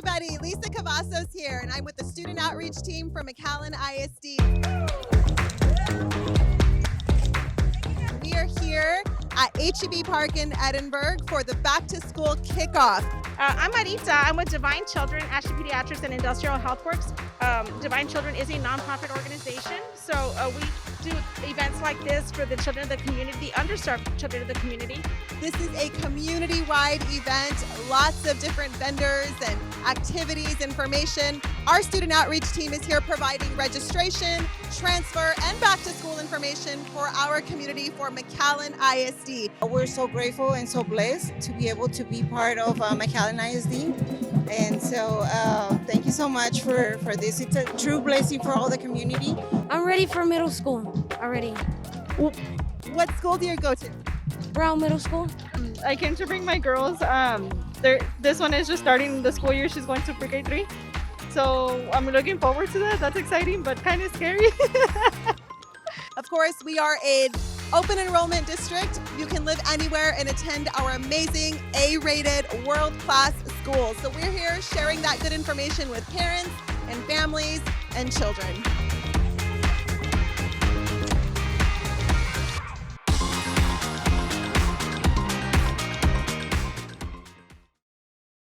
everybody, Lisa Cavazos here, and I'm with the student outreach team from McAllen ISD. We are here at HEB Park in Edinburg for the Back to School Kickoff. I'm Marita. I'm with Divine Children, Ashley Pediatrics, and Industrial Health Works. Divine Children is a nonprofit organization, so we do events like this for the children of the community, the underserved children of the community. This is a community-wide event, lots of different vendors and activities, information. Our student outreach team is here providing registration, transfer, and back-to-school information for our community for McAllen ISD. We're so grateful and so blessed to be able to be part of McAllen ISD. And so thank you so much for this. It's a true blessing for all the community. I'm ready for middle school already. What school do you go to? Brown Middle School. I came to bring my girls. This one is just starting the school year. She's going to pre-K 3. So I'm looking forward to that. That's exciting, but kind of scary. Of course, we are an open enrollment district. You can live anywhere and attend our amazing A-rated world-class schools. So we're here sharing that good information with parents and families and children.